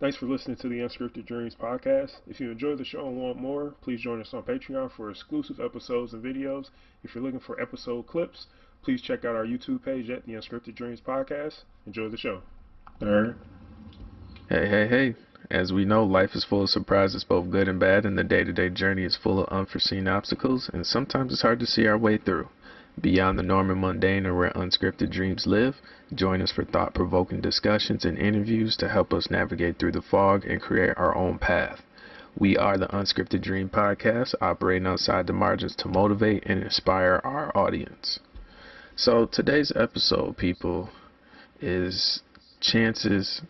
Thanks for listening to the Unscripted Dreams podcast. If you enjoy the show and want more, please join us on Patreon for exclusive episodes and videos. If you're looking for episode clips, please check out our YouTube page at the Unscripted Dreams podcast. Enjoy the show. All right. Hey. As we know, life is full of surprises, both good and bad, and the day-to-day journey is full of unforeseen obstacles, and sometimes it's hard to see our way through. Beyond the norm and mundane are where unscripted dreams live. Join us for thought-provoking discussions and interviews to help us navigate through the fog and create our own path. We are the Unscripted Dream Podcast, operating outside the margins to motivate and inspire our audience. So today's episode, people, is chances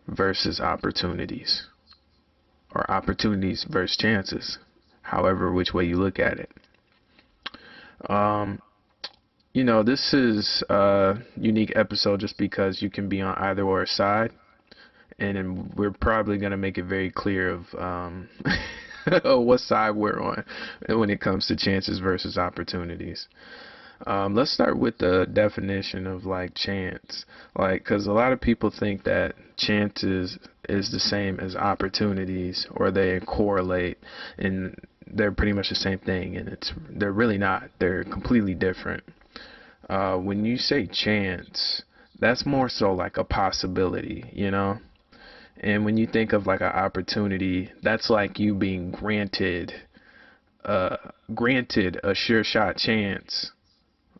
versus opportunities, or opportunities versus chances, however which way you look at it. This is a unique episode just because you can be on either or side, and then we're probably going to make it very clear of what side we're on when it comes to chances versus opportunities. Let's start with the definition of chance, because a lot of people think that chances is the same as opportunities, or they correlate, and they're pretty much the same thing, and they're really not. They're completely different. When you say chance, that's more so like a possibility, and when you think of an opportunity, that's like you being granted a sure shot chance,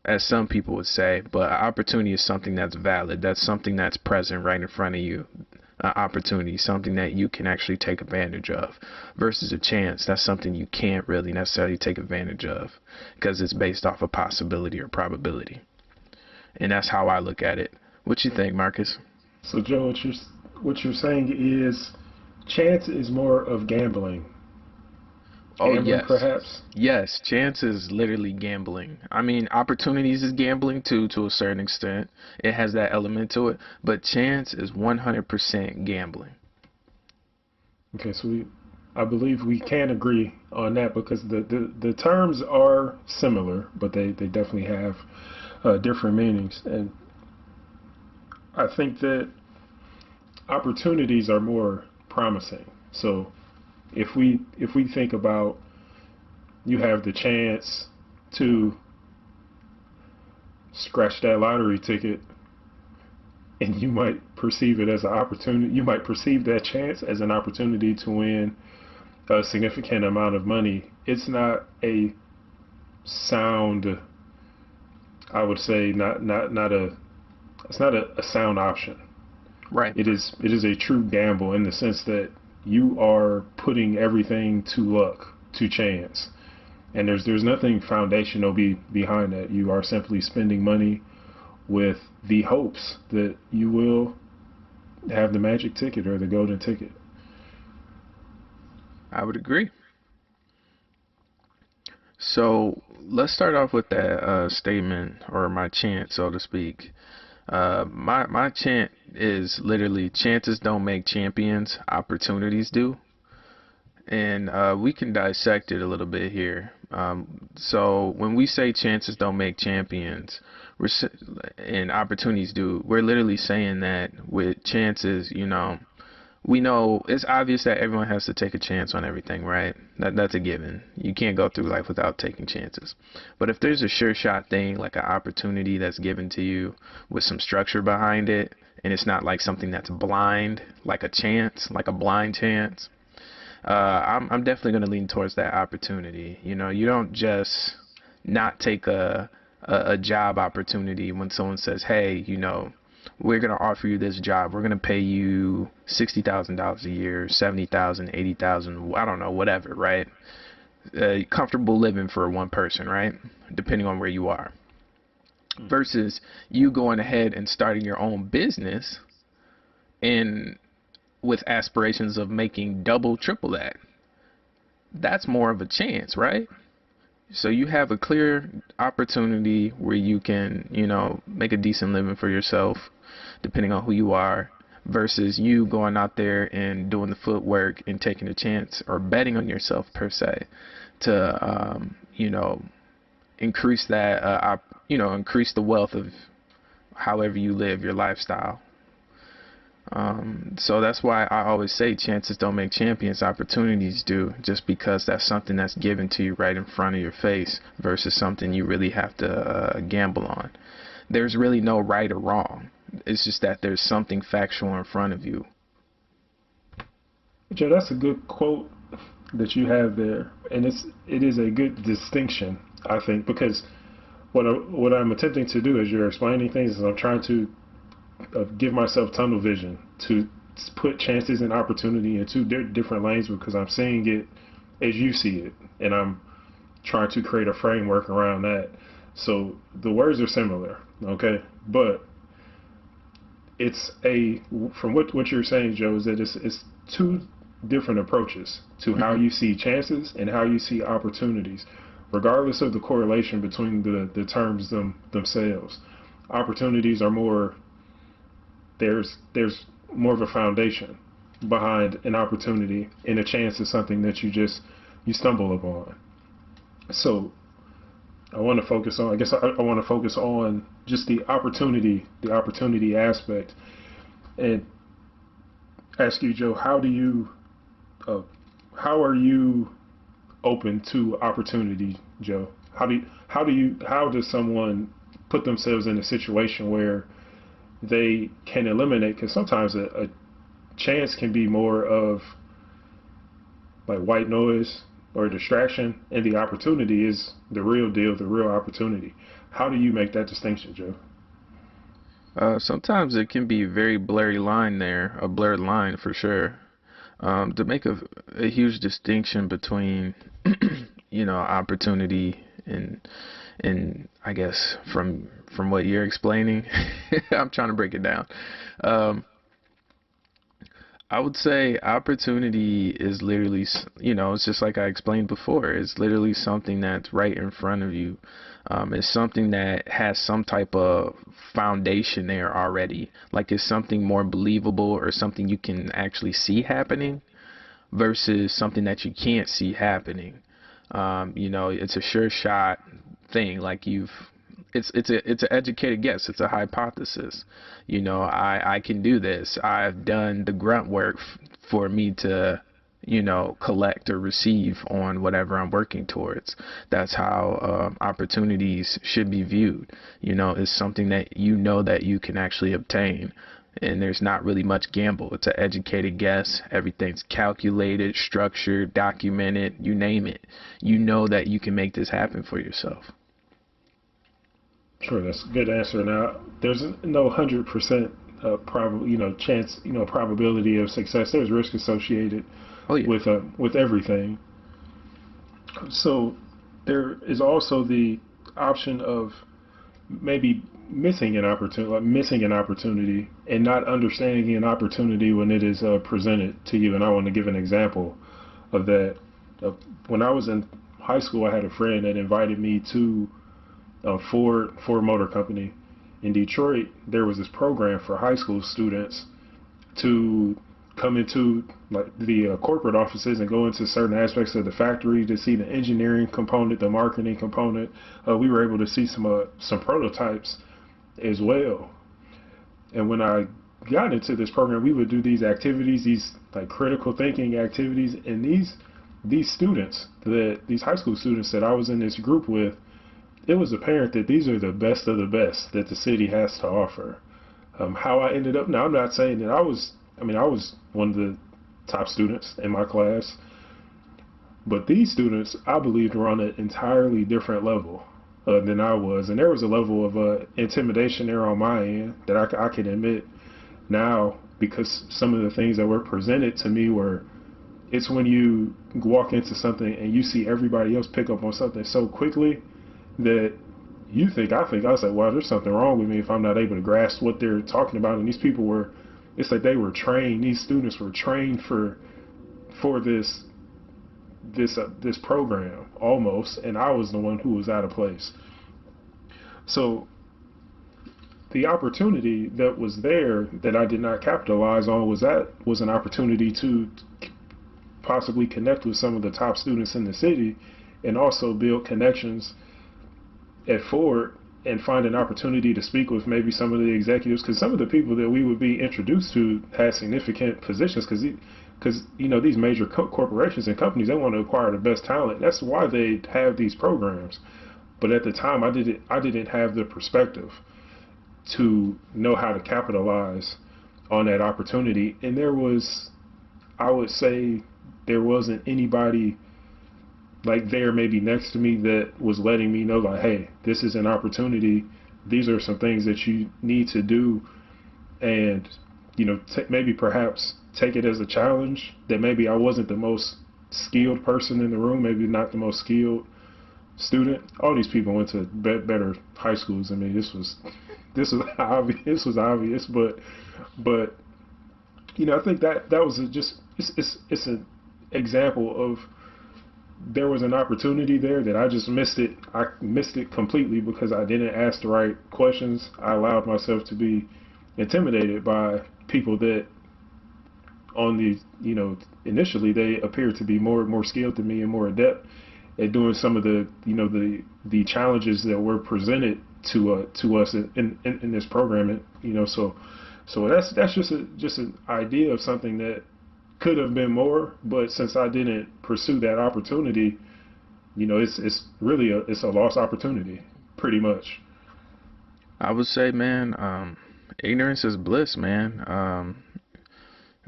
as some people would say. But opportunity is something that's valid. That's something that's present right in front of you. Opportunity, something that you can actually take advantage of, versus a chance. That's something you can't really necessarily take advantage of because it's based off a possibility or probability. And that's how I look at it. What you think, Marcus? So, Joe, what you're saying is chance is more of gambling. Yes. Perhaps? Yes, chance is literally gambling. I mean, opportunities is gambling too, to a certain extent. It has that element to it. But chance is 100% gambling. Okay, so I believe we can agree on that, because the terms are similar, but they definitely have different meanings. And I think that opportunities are more promising. So if we think about, you have the chance to scratch that lottery ticket, and you might perceive it as an opportunity. You might perceive that chance as an opportunity to win a significant amount of money. It's not a sound, I would say, it's not a sound option. Right. It is a true gamble, in the sense that you are putting everything to luck, to chance. And there's nothing foundational behind that. You are simply spending money with the hopes that you will have the magic ticket or the golden ticket. I would agree. So let's start off with that statement, or my chant, so to speak. My chant is literally, chances don't make champions, opportunities do. And we can dissect it a little bit here. So when we say chances don't make champions, and opportunities do, we're literally saying that with chances, we know it's obvious that everyone has to take a chance on everything, right? That's a given. You can't go through life without taking chances. But if there's a sure shot thing, like an opportunity that's given to you with some structure behind it, and it's not like something that's blind, like a chance, like a blind chance, I'm definitely going to lean towards that opportunity. You don't just not take a job opportunity when someone says, hey, we're going to offer you this job. We're going to pay you $60,000 a year, $70,000, $80,000, I don't know, whatever, right? Comfortable living for one person, right? Depending on where you are. Versus you going ahead and starting your own business and with aspirations of making double, triple that. That's more of a chance, right? So you have a clear opportunity where you can, make a decent living for yourself, depending on who you are, versus you going out there and doing the footwork and taking a chance, or betting on yourself per se, to, increase that, increase the wealth of however you live your lifestyle. So that's why I always say chances don't make champions, opportunities do, just because that's something that's given to you right in front of your face versus something you really have to gamble on. There's really no right or wrong. It's just that there's something factual in front of you. Joe, that's a good quote that you have there, and it is a good distinction, I think, because what I'm attempting to do as you're explaining things is I'm trying to give myself tunnel vision to put chances and opportunity into different lanes because I'm seeing it as you see it, and I'm trying to create a framework around that. So the words are similar, okay, but it's a from what you're saying, Joe, is that it's two different approaches to how Hmm. you see chances and how you see opportunities, regardless of the correlation between the terms themselves. Opportunities are more there's more of a foundation behind an opportunity, and a chance is something that you stumble upon. So I want to focus on. I guess I want to focus on just the opportunity aspect, and ask you, Joe, uh, how are you open to opportunity, Joe? How does someone put themselves in a situation where they can eliminate? Because sometimes a chance can be more of like white noise or a distraction, and the opportunity is the real deal, the real opportunity. How do you make that distinction, Joe? Sometimes it can be a very blurry line there, a blurred line for sure. To make a huge distinction between, opportunity and I guess from what you're explaining, I'm trying to break it down. Um, I would say opportunity is literally, it's just like I explained before. It's literally something that's right in front of you. It's something that has some type of foundation there already. Like it's something more believable or something you can actually see happening versus something that you can't see happening. It's a sure shot thing. Like it's an educated guess. It's a hypothesis. I can do this. I've done the grunt work for me to collect or receive on whatever I'm working towards. That's how opportunities should be viewed. It's something that that you can actually obtain. And there's not really much gamble. It's an educated guess. Everything's calculated, structured, documented, you name it. You know that you can make this happen for yourself. Sure, that's a good answer. Now, there's no 100% chance, probability of success. There's risk associated Oh yeah. with everything. So there is also the option of maybe missing an opportunity and not understanding an opportunity when it is presented to you. And I want to give an example of that. Uh, when I was in high school, I had a friend that invited me to Ford Motor Company in Detroit. There was this program for high school students to come into like the corporate offices and go into certain aspects of the factory to see the engineering component, the marketing component. We were able to see some prototypes as well. And when I got into this program, we would do these activities, these like critical thinking activities, and these high school students that I was in this group with, it was apparent that these are the best of the best that the city has to offer. How I ended up now, I'm not saying that I was one of the top students in my class, but these students, I believed, were on an entirely different level than I was. And there was a level of intimidation there on my end that I can admit now, because some of the things that were presented to me were, it's when you walk into something and you see everybody else pick up on something so quickly that I was like, wow, there's something wrong with me if I'm not able to grasp what they're talking about. And these people were, it's like they were trained. These students were trained for this program almost, and I was the one who was out of place. So the opportunity that was there that I did not capitalize on was an opportunity to possibly connect with some of the top students in the city, and also build connections at Ford and find an opportunity to speak with maybe some of the executives, because some of the people that we would be introduced to had significant positions, because these major corporations and companies, they want to acquire the best talent. That's why they have these programs. But at the time, I didn't have the perspective to know how to capitalize on that opportunity. And I would say, there wasn't anybody like there maybe next to me that was letting me know, like, hey, this is an opportunity. These are some things that you need to do, and maybe perhaps take it as a challenge. That maybe I wasn't the most skilled person in the room, maybe not the most skilled student. All these people went to better high schools. I mean, this was obvious. This was obvious, but I think that was it's an example of, there was an opportunity there that I just missed it. I missed it completely because I didn't ask the right questions. I allowed myself to be intimidated by people that on the initially they appeared to be more skilled than me and more adept at doing some of the challenges that were presented to us in this program. So that's just an idea of something that could have been more, but since I didn't pursue that opportunity, it's really it's a lost opportunity, pretty much. I would say, man, ignorance is bliss, man.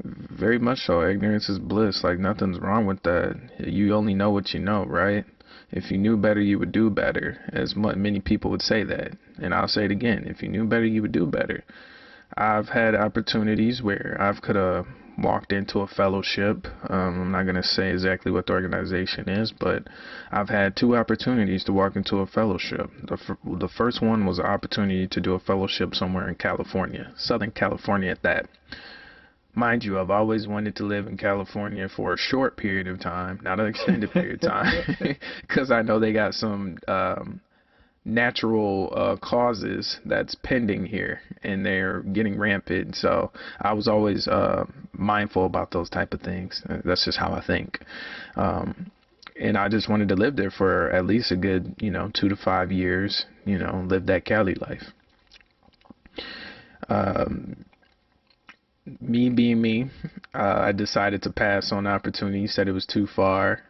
Very much so. Ignorance is bliss. Like, nothing's wrong with that. You only know what you know, right? If you knew better, you would do better. As many people would say that. And I'll say it again. If you knew better, you would do better. I've had opportunities where I've could have walked into a fellowship. I'm not going to say exactly what the organization is, but I've had 2 opportunities to walk into a fellowship. The first one was an opportunity to do a fellowship somewhere in California, Southern California at that. Mind you, I've always wanted to live in California for a short period of time, not an extended period of time, because I know they got some natural causes that's pending here, and they're getting rampant. So I was always mindful about those type of things. That's just how I think. And I just wanted to live there for at least a good 2 to 5 years, live that Cali life. Me being me, I decided to pass on the opportunity. Said it was too far.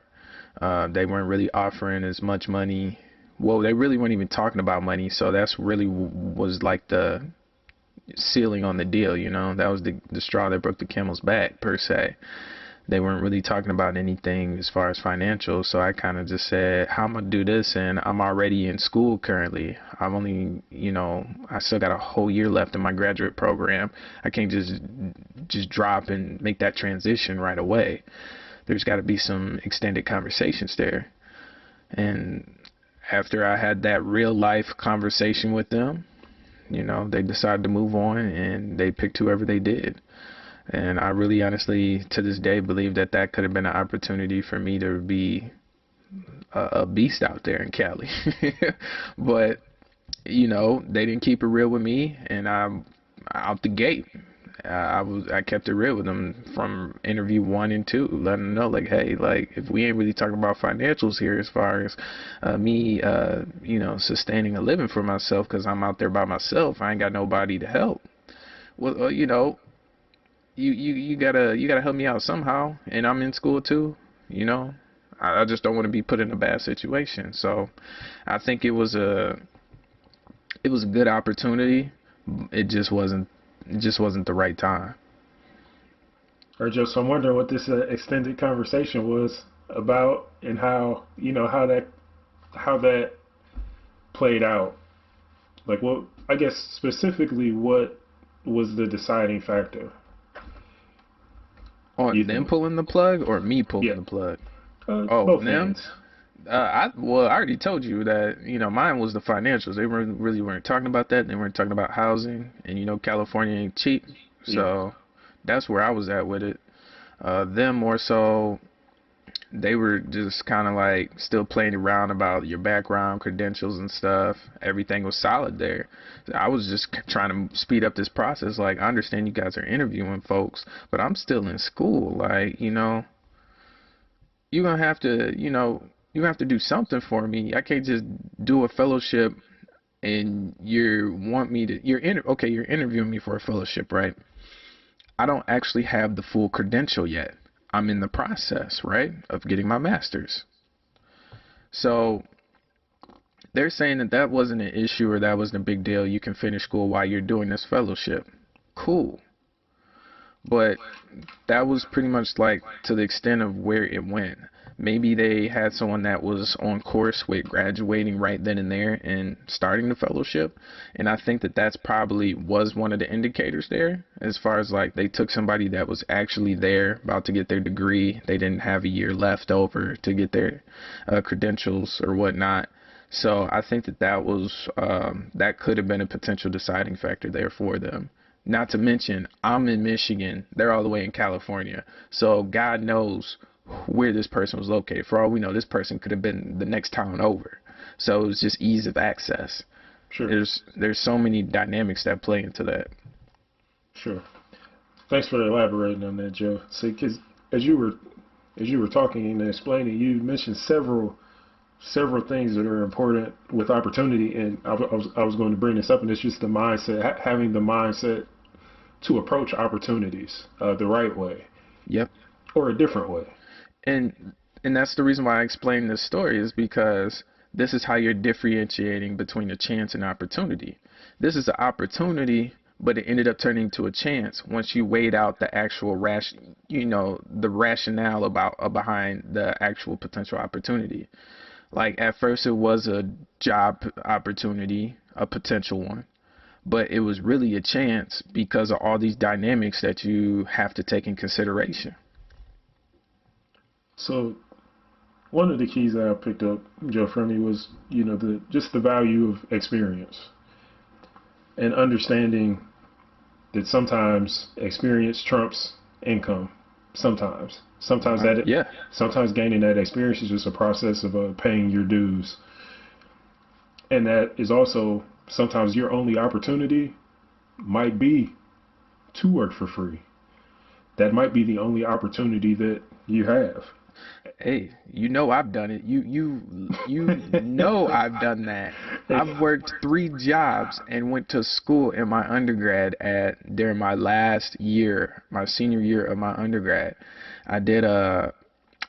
They weren't really offering as much money. Well, they really weren't even talking about money, so that's really was like the ceiling on the deal, That was the straw that broke the camel's back, per se. They weren't really talking about anything as far as financial, so I kind of just said, how am I gonna do this? And I'm already in school currently. I'm only, I still got a whole year left in my graduate program. I can't just drop and make that transition right away. There's got to be some extended conversations there. And after I had that real life conversation with them, they decided to move on, and they picked whoever they did. And I really honestly, to this day, believe that could have been an opportunity for me to be a beast out there in Cali. But, they didn't keep it real with me, and I'm out the gate. I kept it real with them from interview 1 and 2, letting them know, like, hey, like, if we ain't really talking about financials here as far as me, sustaining a living for myself, because I'm out there by myself, I ain't got nobody to help. Well, you gotta help me out somehow, and I'm in school too. I just don't want to be put in a bad situation. So I think it was a good opportunity. It just wasn't the right time. Or just, I'm wondering what this extended conversation was about, and how how that played out. Like, what, I guess specifically, what was the deciding factor? On them pulling the plug or me pulling the plug? Both them. ends. I already told you that mine was the financials. They weren't talking about that. They weren't talking about housing, and California ain't cheap, so that's where I was at with it. Them more so, they were just kind of like still playing around about your background, credentials, and stuff. Everything was solid there. I was just trying to speed up this process. Like, I understand you guys are interviewing folks, but I'm still in school. Like, you're gonna have to, you have to do something for me. I can't just do a fellowship and you're interviewing me for a fellowship, right? I don't actually have the full credential yet. I'm in the process, right, of getting my master's. So they're saying that that wasn't an issue or that wasn't a big deal. You can finish school while you're doing this fellowship. Cool. But that was pretty much like to the extent of where it went. Maybe they had someone that was on course with graduating right then and there and starting the fellowship. And I think that that's probably was one of the indicators there, as far as like they took somebody that was actually there about to get their degree. They didn't have a year left over to get their credentials or whatnot. So I think that that was that could have been a potential deciding factor there for them. Not to mention, I'm in Michigan. They're all the way in California. So God knows where this person was located. For all we know, this person could have been the next town over. So it was just ease of access. Sure. There's so many dynamics that play into that. Sure. Thanks for elaborating on that, Joe. See, because as you were talking and explaining, you mentioned several things that are important with opportunity, and I was going to bring this up, and it's just the mindset, having the mindset to approach opportunities the right way. Yep. Or a different way. And that's the reason why I explained this story, is because this is how you're differentiating between a chance and opportunity. This is an opportunity, but it ended up turning into a chance once you weighed out the actual the rationale behind the actual potential opportunity. Like at first it was a job opportunity, a potential one, but it was really a chance because of all these dynamics that you have to take in consideration. So one of the keys that I picked up, Joe, from you was, the value of experience and understanding that sometimes experience trumps income. Sometimes Yeah. sometimes gaining that experience is just a process of paying your dues, and that is also sometimes your only opportunity might be to work for free. That might be the only opportunity that you have. Hey, I've done it. You know I've done that. I've worked 3 jobs and went to school in my undergrad during my last year, my senior year of my undergrad. I did a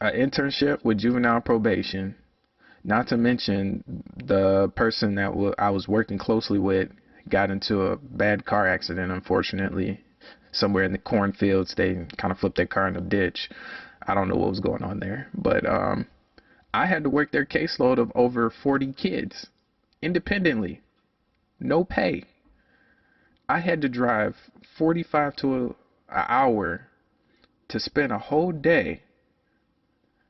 internship with juvenile probation. Not to mention the person that I was working closely with got into a bad car accident, unfortunately. Somewhere in the cornfields, they kind of flipped their car in a ditch. I don't know what was going on there, but I had to work their caseload of over 40 kids independently, no pay. I had to drive 45 to an hour to spend a whole day,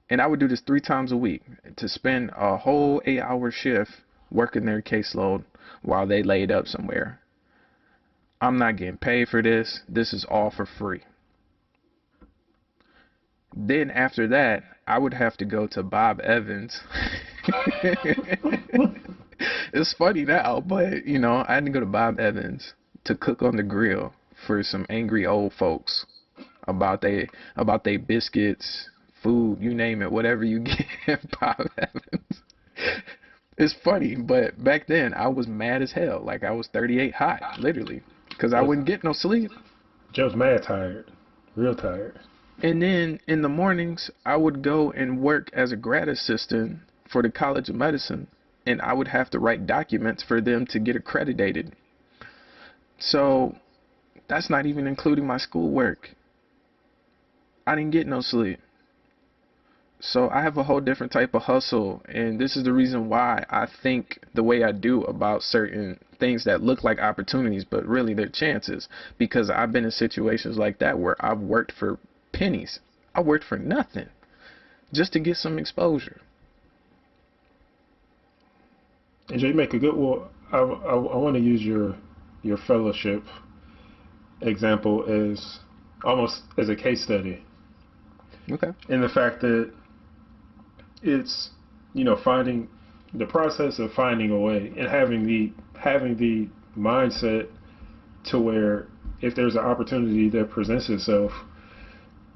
and I would do this 3 times a week, to spend a whole 8-hour shift working their caseload while they laid up somewhere. I'm not getting paid for this. This is all for free. Then after that, I would have to go to Bob Evans. It's funny now, but I had to go to Bob Evans to cook on the grill for some angry old folks about they biscuits, food, you name it, whatever you get at Bob Evans. It's funny, but back then I was mad as hell. Like I was 38 hot, literally, because I wouldn't get no sleep. Joe's mad tired, real tired. And then in the mornings, I would go and work as a grad assistant for the College of Medicine, and I would have to write documents for them to get accredited. So that's not even including my schoolwork. I didn't get no sleep. So I have a whole different type of hustle, and this is the reason why I think the way I do about certain things that look like opportunities, but really they're chances, because I've been in situations like that where I've worked for pennies. I worked for nothing just to get some exposure. And Jay, you make a good. Well, I want to use your fellowship example as almost as a case study. Okay. In the fact that it's finding the process of finding a way and having the mindset to where if there's an opportunity that presents itself,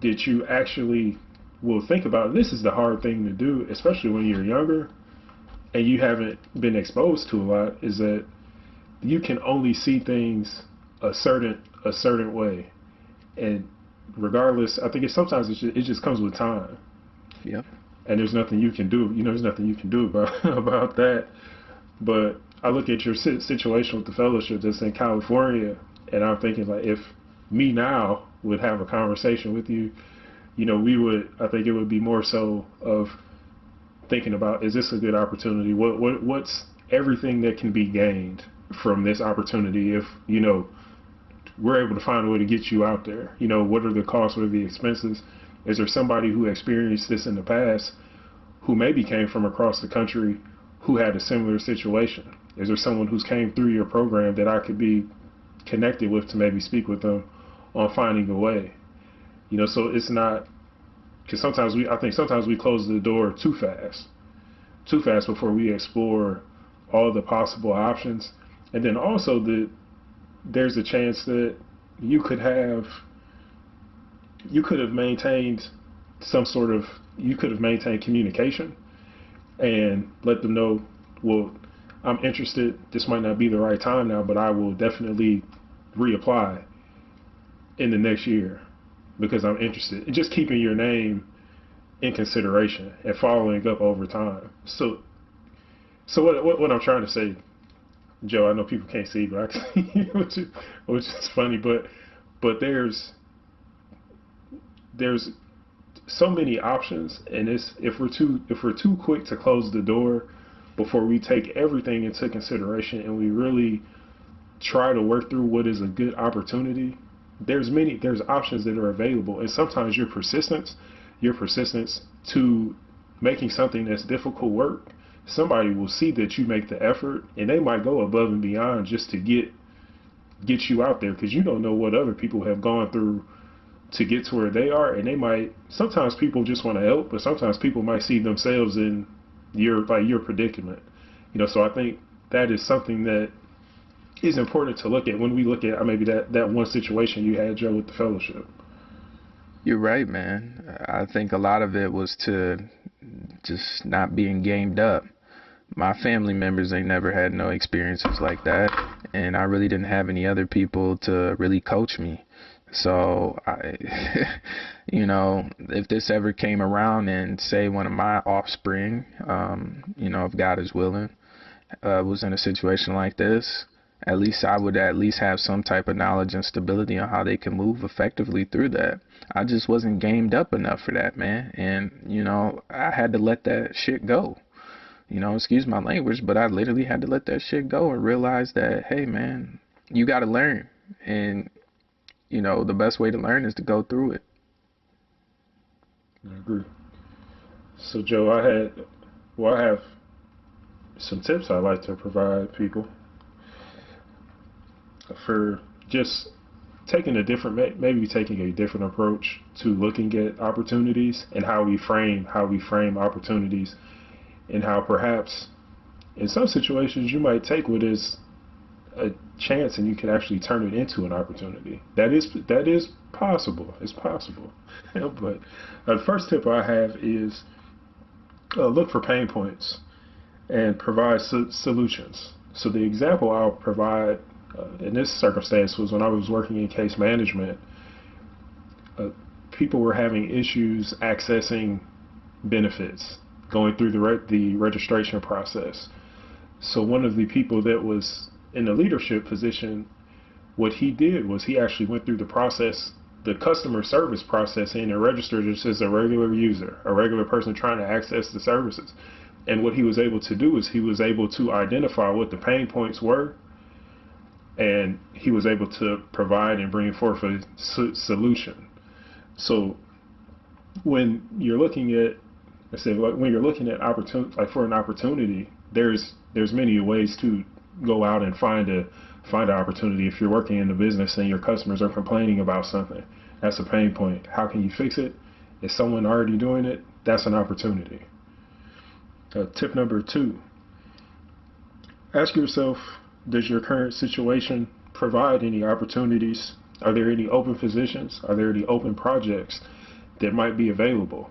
that you actually will think about. And this is the hard thing to do, especially when you're younger and you haven't been exposed to a lot, is that you can only see things a certain way, and regardless, I think it just comes with time, Yep. and there's nothing you can do. There's nothing you can do about about that. But I look at your situation with the fellowship that's in California, and I'm thinking like if me now would have a conversation with you, we would. I think it would be more so of thinking about, is this a good opportunity? What's everything that can be gained from this opportunity if we're able to find a way to get you out there? What are the costs? What are the expenses? Is there somebody who experienced this in the past who maybe came from across the country who had a similar situation? Is there someone who's came through your program that I could be connected with to maybe speak with them on finding a way? So it's not, because I think sometimes we close the door too fast before we explore all the possible options. And then also there's a chance that you could have maintained you could have maintained communication and let them know, well, I'm interested. This might not be the right time now, but I will definitely reapply in the next year because I'm interested. And just keeping your name in consideration and following up over time. So what I'm trying to say, Joe, I know people can't see, but I can see, which is funny, but there's so many options, and if we're too quick to close the door before we take everything into consideration and we really try to work through what is a good opportunity, there's options that are available, and sometimes your persistence to making something that's difficult work, somebody will see that you make the effort, and they might go above and beyond just to get you out there, because you don't know what other people have gone through to get to where they are, and sometimes people just want to help, but sometimes people might see themselves in your predicament. So I think that is something that is important to look at when we look at maybe that one situation you had, Joe, with the fellowship. You're right, man. I think a lot of it was to just not being gamed up. My family members, they never had no experiences like that, and I really didn't have any other people to really coach me. So if this ever came around and say one of my offspring, if God is willing, was in a situation like this, at least I would at least have some type of knowledge and stability on how they can move effectively through that. I just wasn't gamed up enough for that, man. And, I had to let that shit go. Excuse my language, but I literally had to let that shit go and realize that, hey, man, you got to learn. And, the best way to learn is to go through it. I agree. So, Joe, I have some tips I'd like to provide people for just maybe taking a different approach to looking at opportunities and how we frame opportunities, and how perhaps in some situations you might take what is a chance and you can actually turn it into an opportunity. That is possible. It's possible. But the first tip I have is look for pain points and provide solutions. So the example I'll provide in this circumstance was when I was working in case management. People were having issues accessing benefits, going through the registration process. So one of the people that was in the leadership position, what he did was he actually went through the customer service process, and registered just as a regular user, a regular person trying to access the services. And what he was able to do is he was able to identify what the pain points were, and he was able to provide and bring forth a solution. So when you're looking at, opportunity, like for an opportunity, there's many ways to go out and find an opportunity. If you're working in the business and your customers are complaining about something, that's a pain point. How can you fix it? Is someone already doing it? That's an opportunity. Tip number 2, ask yourself, does your current situation provide any opportunities? Are there any open positions? Are there any open projects that might be available?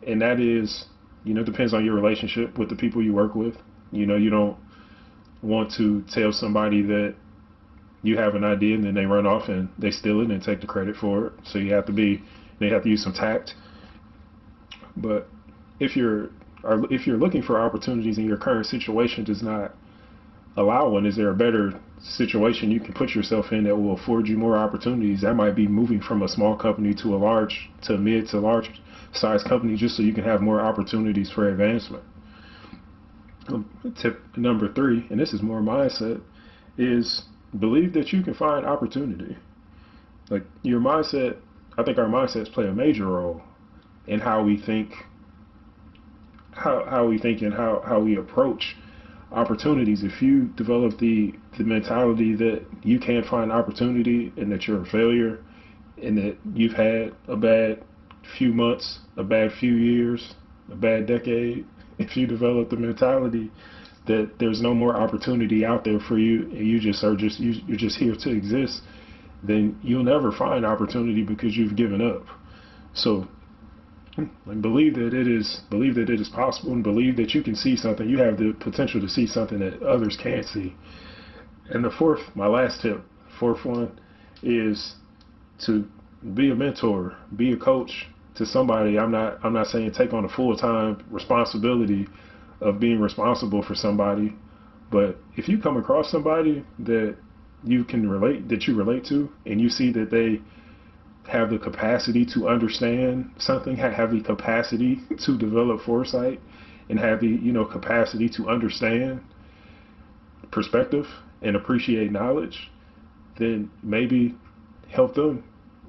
And that is, depends on your relationship with the people you work with. You don't want to tell somebody that you have an idea and then they run off and they steal it and take the credit for it. So they have to use some tact. But if you're if you're looking for opportunities and your current situation does not allow one, is there a better situation you can put yourself in that will afford you more opportunities? That might be moving from a small company to a mid to large size company just so you can have more opportunities for advancement. Tip number 3, and this is more mindset, is believe that you can find opportunity. Like your mindset, I think our mindsets play a major role in how we think, how we think and how we approach opportunities. If you develop the mentality that you can't find opportunity and that you're a failure and that you've had a bad few months, a bad few years, a bad decade, if you develop the mentality that there's no more opportunity out there for you and you're just here to exist, then you'll never find opportunity because you've given up. So like believe that it is possible and believe that you can see something. You have the potential to see something that others can't see. And my last tip, fourth one, is to be a mentor, be a coach to somebody. I'm not saying take on a full-time responsibility of being responsible for somebody, but if you come across somebody that you relate to, and you see that they have the capacity to understand something, have the capacity to develop foresight, and have the capacity to understand perspective and appreciate knowledge, then maybe help them.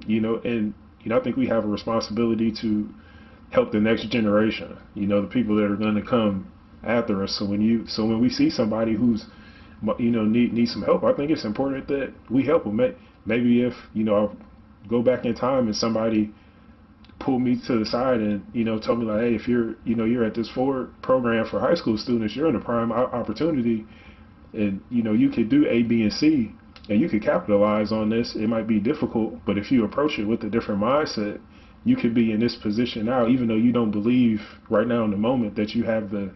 And I think we have a responsibility to help the next generation. The people that are going to come after us. So when we see somebody who's need some help, I think it's important that we help them. Maybe if I go back in time and somebody pulled me to the side and told me like, hey, if you're at this forward program for high school students, you're in a prime opportunity, and you could do A, B, and C, and you could capitalize on this. It might be difficult, but if you approach it with a different mindset, you could be in this position now, even though you don't believe right now in the moment that you have the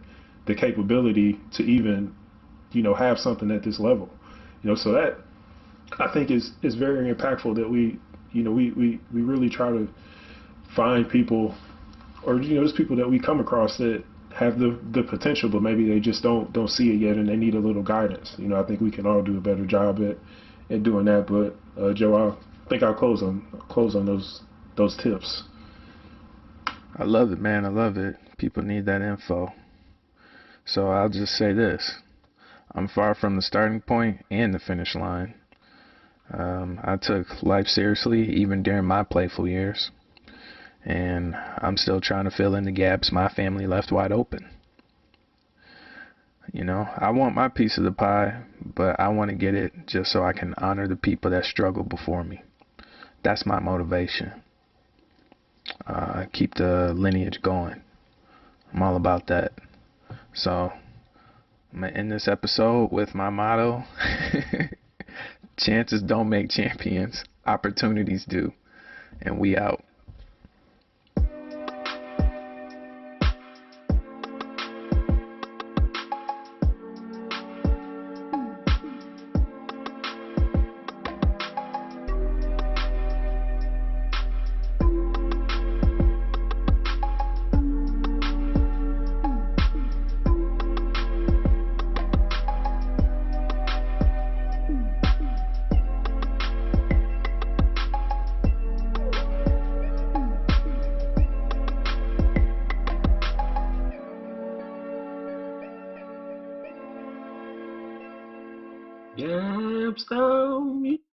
capability to even have something at this level. So that I think is very impactful, that we really try to find people, or just people that we come across that have the potential, but maybe they just don't see it yet and they need a little guidance. I think we can all do a better job at doing that. But Joe, I think I'll close on those tips. I love it, man. I love it. People need that info. So I'll just say this. I'm far from the starting point and the finish line. I took life seriously even during my playful years, and I'm still trying to fill in the gaps my family left wide open. I want my piece of the pie, but I want to get it just so I can honor the people that struggled before me. That's my motivation. Keep the lineage going. I'm all about that. So I'm going to end this episode with my motto. Chances don't make champions, opportunities do. And we out. Gaps down.